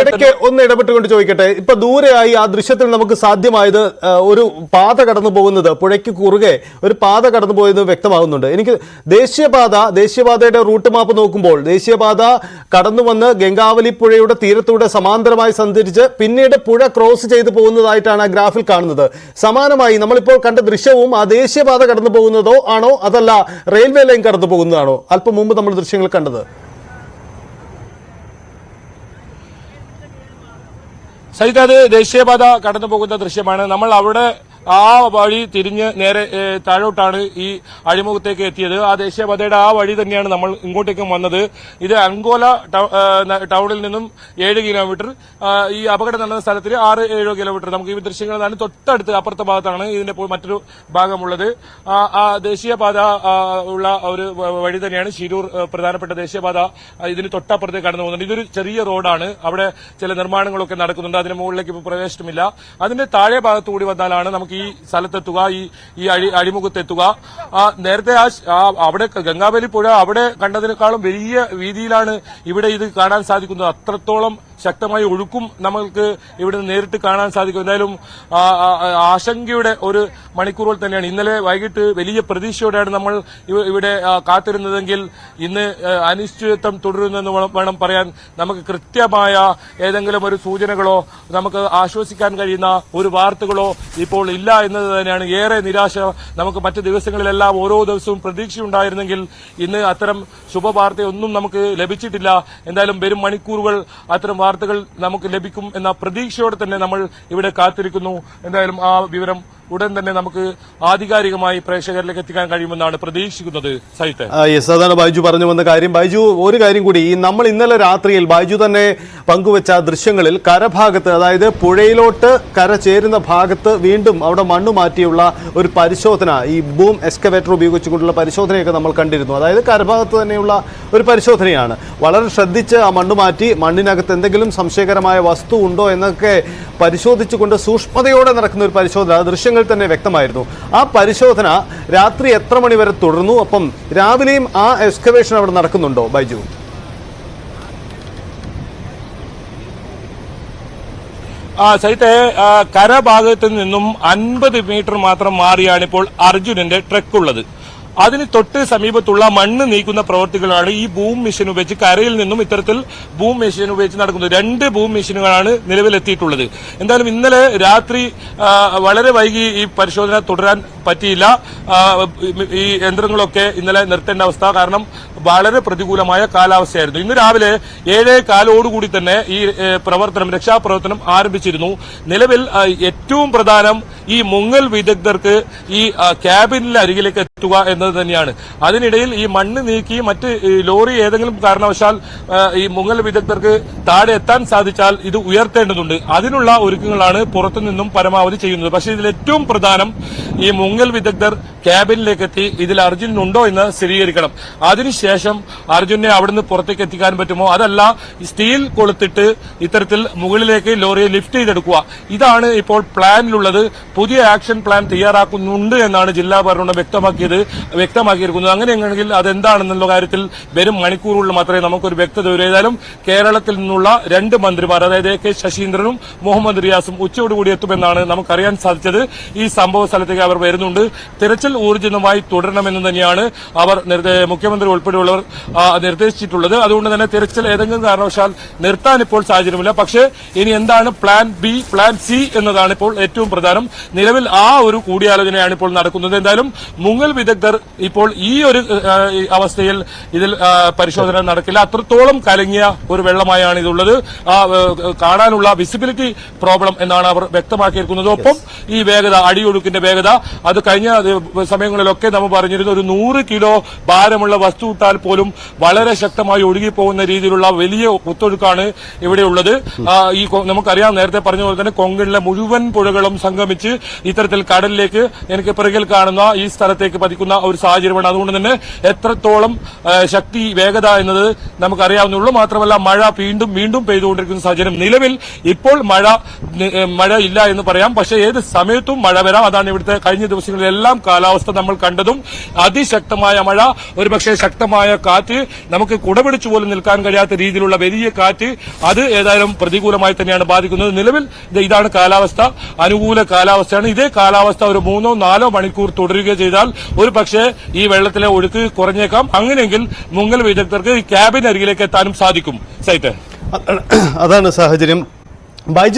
ഇടയ്ക്ക് ഒന്ന് ഇടപെട്ടുകൊണ്ട് ചോദിക്കട്ടെ, ഇപ്പൊ ദൂരെയായി ആ ദൃശ്യത്തിൽ നമുക്ക് സാധ്യമായത് ഒരു പാത കടന്നു പോകുന്നത്, പുഴയ്ക്ക് കുറുകെ ഒരു പാത കടന്നു പോയത് വ്യക്തമാകുന്നുണ്ട്. എനിക്ക് ദേശീയപാതയുടെ റൂട്ട് മാപ്പ് നോക്കുമ്പോൾ ദേശീയപാത കടന്നു വന്ന് ഗംഗാവലി പുഴയുടെ തീരത്തൂടെ സമാന്തരമായി സഞ്ചരിച്ച് പിന്നീട് പുഴ ക്രോസ് ചെയ്തു പോകുന്നതായിട്ടാണ് ആ ഗ്രാഫിൽ കാണുന്നത്. സമാനമായി നമ്മളിപ്പോൾ കണ്ട ദൃശ്യവും ആ ദേശീയപാത കടന്നു പോകുന്നതോ ആണോ അതല്ല റെയിൽവേ ലൈൻ കടന്നു പോകുന്നതാണോ അല്പം മുമ്പ് നമ്മൾ ദൃശ്യങ്ങൾ കണ്ടത്? സഹിത അത് ദേശീയപാത കടന്നു പോകുന്ന ദൃശ്യമാണ്. നമ്മൾ അവിടെ ആ വഴി തിരിഞ്ഞ് നേരെ താഴോട്ടാണ് ഈ അഴിമുഖത്തേക്ക് എത്തിയത്. ആ ദേശീയപാതയുടെ ആ വഴി തന്നെയാണ് നമ്മൾ ഇങ്ങോട്ടേക്കും വന്നത്. ഇത് അങ്കോല ടൗണിൽ നിന്നും 7 കിലോമീറ്റർ, ഈ അപകടം നടന്ന സ്ഥലത്തിന് 6-7 കിലോമീറ്റർ. നമുക്ക് ഈ ദൃശ്യങ്ങൾ തൊട്ടടുത്ത് അപ്പുറത്തെ ഭാഗത്താണ് ഇതിന്റെ മറ്റൊരു ഭാഗമുള്ളത്. ആ ദേശീയപാത ഉള്ള ഒരു വഴി തന്നെയാണ് ശിരൂർ പ്രധാനപ്പെട്ട ദേശീയപാത. ഇതിന് തൊട്ടപ്പുറത്തേക്ക് കടന്നു പോകുന്നുണ്ട്. ഇതൊരു ചെറിയ റോഡാണ്. അവിടെ ചില നിർമ്മാണങ്ങളൊക്കെ നടക്കുന്നുണ്ട്. അതിന് മുകളിലേക്ക് ഇപ്പോൾ പ്രവേശനമില്ല. അതിന്റെ താഴെ ഭാഗത്തുകൂടി വന്നാലാണ് നമുക്ക് ഈ സ്ഥലത്തെത്തുക, ഈ അഴിമുഖത്തെത്തുക. നേരത്തെ അവിടെ ഗംഗാവലി പുഴ അവിടെ കണ്ടതിനേക്കാളും വലിയ വീതിയിലാണ് ഇവിടെ ഇത് കാണാൻ സാധിക്കുന്നത്. അത്രത്തോളം ശക്തമായ ഒഴുക്കും നമ്മൾക്ക് ഇവിടെ നേരിട്ട് കാണാൻ സാധിക്കും. എന്തായാലും ആശങ്കയുടെ ഒരു മണിക്കൂറുകൾ തന്നെയാണ്. ഇന്നലെ വൈകിട്ട് വലിയ പ്രതീക്ഷയോടെയാണ് നമ്മൾ ഇവിടെ കാത്തിരുന്നതെങ്കിൽ ഇന്ന് അനിശ്ചിതത്വം തുടരുന്നെന്ന് വേണം പറയാൻ. നമുക്ക് കൃത്യമായ ഏതെങ്കിലും ഒരു സൂചനകളോ നമുക്ക് ആശ്വസിക്കാൻ കഴിയുന്ന ഒരു വാർത്തകളോ ഇപ്പോൾ ഇല്ല എന്നത് തന്നെയാണ് ഏറെ നിരാശ. നമുക്ക് മറ്റ് ദിവസങ്ങളിലെല്ലാം ഓരോ ദിവസവും പ്രതീക്ഷയുണ്ടായിരുന്നെങ്കിൽ ഇന്ന് അത്തരം ശുഭവാർത്തയൊന്നും നമുക്ക് ലഭിച്ചിട്ടില്ല. എന്തായാലും വരും മണിക്കൂറുകൾ അത്തരം വാർത്തകൾ നമുക്ക് ലഭിക്കും എന്ന പ്രതീക്ഷയോടെ തന്നെ നമ്മൾ ഇവിടെ കാത്തിരിക്കുന്നു. എന്തായാലും ആ വിവരം ഉടൻ തന്നെ നമുക്ക് ആധികാരികമായി പ്രേക്ഷകരിലേക്ക് എത്തിക്കാൻ കഴിയുമെന്നാണ് പ്രതീക്ഷിക്കുന്നത്. അതാണ് ബൈജു പറഞ്ഞു വന്ന കാര്യം. ബൈജു, ഒരു കാര്യം കൂടി, നമ്മൾ ഇന്നലെ രാത്രിയിൽ ബൈജു തന്നെ പങ്കുവച്ച ദൃശ്യങ്ങളിൽ കരഭാഗത്ത്, അതായത് പുഴയിലോട്ട് കര ചേരുന്ന ഭാഗത്ത് വീണ്ടും അവിടെ മണ്ണ് മാറ്റിയുള്ള ഒരു പരിശോധന, ഈ ബൂം എക്സ്കവേറ്റർ ഉപയോഗിച്ചുകൊണ്ടുള്ള പരിശോധനയൊക്കെ നമ്മൾ കണ്ടിരുന്നു. അതായത് കരഭാഗത്ത് തന്നെയുള്ള ഒരു പരിശോധനയാണ്. വളരെ ശ്രദ്ധിച്ച് ആ മണ്ണ് മാറ്റി മണ്ണിനകത്ത് എന്തെങ്കിലും സംശയകരമായ വസ്തു ഉണ്ടോ എന്നൊക്കെ പരിശോധിച്ചുകൊണ്ട് സൂക്ഷ്മതയോടെ നടക്കുന്ന ഒരു പരിശോധന ദൃശ്യങ്ങൾ തന്നെ വ്യക്തമായിരുന്നു. ആ പരിശോധന രാത്രി എത്ര മണി വരെ തുടർന്നു? ഒപ്പം രാവിലെയും ആ എക്സ്കവേഷൻ അവിടെ നടക്കുന്നുണ്ടോ ബൈജു? സഹിത്തെ കരഭാഗത്ത് നിന്നും 50 മീറ്റർ മാത്രം മാറിയാണ് ഇപ്പോൾ അർജുനന്റെ ട്രക്ക് ഉള്ളത്. അതിന് തൊട്ട് സമീപത്തുള്ള മണ്ണ് നീക്കുന്ന പ്രവൃത്തികളാണ് ഈ ബൂം മെഷീൻ ഉപയോഗിച്ച് കരയിൽ നിന്നും ഇത്തരത്തിൽ ബൂം മെഷീൻ ഉപയോഗിച്ച് നടക്കുന്നത്. 2 ബൂം മെഷീനുകളാണ് നിലവിലെത്തിയിട്ടുള്ളത്. എന്തായാലും ഇന്നലെ രാത്രി വളരെ വൈകി ഈ പരിശോധന തുടരാൻ പറ്റിയില്ല. ഈ യന്ത്രങ്ങളൊക്കെ ഇന്നലെ നിർത്തേണ്ട അവസ്ഥ, കാരണം വളരെ പ്രതികൂലമായ കാലാവസ്ഥയായിരുന്നു. ഇന്ന് രാവിലെ 7:15 തന്നെ ഈ രക്ഷാപ്രവർത്തനം ആരംഭിച്ചിരുന്നു. നിലവിൽ ഏറ്റവും പ്രധാനം ഈ മുങ്ങൽ വിദഗ്ധർക്ക് ഈ ക്യാബിനിലെ അരികിലേക്ക് എത്തുക എന്നത് തന്നെയാണ്. അതിനിടയിൽ ഈ മണ്ണ് നീക്കി മറ്റ് ലോറി ഏതെങ്കിലും കാരണവശാൽ ഈ മുങ്ങൽ വിദഗ്ധർക്ക് താഴെ എത്താൻ സാധിച്ചാൽ ഇത് ഉയർത്തേണ്ടതുണ്ട്. അതിനുള്ള ഒരുക്കങ്ങളാണ് പുറത്തുനിന്നും പരമാവധി ചെയ്യുന്നത്. പക്ഷേ ഇതിൽ ഏറ്റവും പ്രധാനം ഈ മുങ്ങൽ വിദഗ്ധർ ക്യാബിനിലേക്ക് എത്തി ഇതിൽ അർജുൻ ഉണ്ടോ എന്ന് സ്ഥിരീകരിക്കണം. അതിനുശേഷം അർജുനെ അവിടുന്ന് പുറത്തേക്ക് എത്തിക്കാൻ പറ്റുമോ, അതല്ല സ്റ്റീൽ കൊളുത്തിട്ട് ഇത്തരത്തിൽ മുകളിലേക്ക് ലോറിയെ ലിഫ്റ്റ് ചെയ്തെടുക്കുക. ഇതാണ് ഇപ്പോൾ പ്ലാനിലുള്ളത്. പുതിയ ആക്ഷൻ പ്ലാൻ തയ്യാറാക്കുന്നുണ്ട് എന്നാണ് ജില്ലാ ഭരണകൂടം വ്യക്തമാക്കിയിരിക്കുന്നത്. അങ്ങനെയാണെങ്കിൽ അതെന്താണെന്നുള്ള കാര്യത്തിൽ വരും മണിക്കൂറുകളിൽ മാത്രമേ നമുക്കൊരു വ്യക്തത വരൂ. ഏതായാലും കേരളത്തിൽ നിന്നുള്ള 2 മന്ത്രിമാർ, അതായത് കെ ശശീന്ദ്രനും മുഹമ്മദ് റിയാസും ഉച്ചയോടുകൂടി എത്തുമെന്നാണ് നമുക്കറിയാൻ സാധിച്ചത്. ഈ സംഭവ സ്ഥലത്തേക്ക് അവർ വരുന്നുണ്ട്. തിരച്ചിൽ ഊർജിതമായി തുടരണമെന്ന് തന്നെയാണ് അവർ മുഖ്യമന്ത്രി ഉൾപ്പെടെയുള്ളവർ നിർദ്ദേശിച്ചിട്ടുള്ളത്. അതുകൊണ്ട് തന്നെ തിരച്ചിൽ ഏതെങ്കിലും കാരണവശാൽ നിർത്താൻ ഇപ്പോൾ സാഹചര്യമില്ല. പക്ഷേ ഇനി എന്താണ് പ്ലാൻ ബി, പ്ലാൻ സി എന്നതാണ് ഇപ്പോൾ ഏറ്റവും പ്രധാനം. നിലവിൽ ആ ഒരു കൂടിയാലോചനയാണ് ഇപ്പോൾ നടക്കുന്നത്. എന്തായാലും മുങ്ങൽ വിദഗ്ധർ ഇപ്പോൾ ഈ ഒരു അവസ്ഥയിൽ ഇതിൽ പരിശോധന നടക്കില്ല. അത്രത്തോളം കലങ്ങിയ ഒരു വെള്ളമായാണ് ഇതുള്ളത്. കാണാനുള്ള വിസിബിലിറ്റി പ്രോബ്ലം എന്നാണ് അവർ വ്യക്തമാക്കിയിരിക്കുന്നത്. ഒപ്പം ഈ വേഗത, അടിയൊഴുക്കിന്റെ വേഗത, അത് കഴിഞ്ഞ സമയങ്ങളിലൊക്കെ നമ്മൾ പറഞ്ഞിരുന്നു, ഒരു 100 കിലോ ഭാരമുള്ള വസ്തു ഇട്ടാൽ പോലും വളരെ ശക്തമായി ഒഴുകിപ്പോകുന്ന രീതിയിലുള്ള വലിയ കുത്തൊഴുക്കാണ് ഇവിടെയുള്ളത്. ഈ നമുക്കറിയാം, നേരത്തെ പറഞ്ഞ പോലെ തന്നെ കൊങ്കണിലെ മുഴുവൻ പുഴകളും സംഗമിച്ച് ഇത്തരത്തിൽ കടലിലേക്ക് എനിക്ക് പിറകിൽ കാണുന്ന ഈ സ്ഥലത്തേക്ക് പതിക്കുന്ന ഒരു സാഹചര്യമാണ്. അതുകൊണ്ട് തന്നെ എത്രത്തോളം ശക്തി, വേഗത എന്നത് നമുക്കറിയാവുന്നുള്ളൂ. മാത്രമല്ല മഴ വീണ്ടും പെയ്തുകൊണ്ടിരിക്കുന്ന സാഹചര്യം. നിലവിൽ ഇപ്പോൾ മഴ ഇല്ല എന്ന് പറയാം. പക്ഷേ ഏത് സമയത്തും മഴ വരാം. അതാണ് ഇവിടുത്തെ കഴിഞ്ഞ ദിവസങ്ങളിലെല്ലാം കാലാവസ്ഥ കാലാവസ്ഥ നമ്മൾ കണ്ടതും അതിശക്തമായ മഴ, ഒരുപക്ഷെ ശക്തമായ കാറ്റ്, നമുക്ക് കുടപിടിച്ചു പോലും നിൽക്കാൻ കഴിയാത്ത രീതിയിലുള്ള വലിയ കാറ്റ്, അത് ഏതായാലും പ്രതികൂലമായി തന്നെയാണ് ബാധിക്കുന്നത്. നിലവിൽ ഇതാണ് കാലാവസ്ഥ, അനുകൂല കാലാവസ്ഥയാണ്. ഇതേ കാലാവസ്ഥ ഒരു 3-4 മണിക്കൂർ തുടരുക ചെയ്താൽ ഒരു പക്ഷേ ഈ വെള്ളത്തിലെ ഒഴുക്ക് കുറഞ്ഞേക്കാം. അങ്ങനെയെങ്കിൽ മുങ്ങൽ വിദഗ്ധർക്ക് ഈ ക്യാബിൻ അരികിലേക്ക് എത്താനും സാധിക്കും. സൈറ്റ് അതാണ് സാഹചര്യം. ബൈജു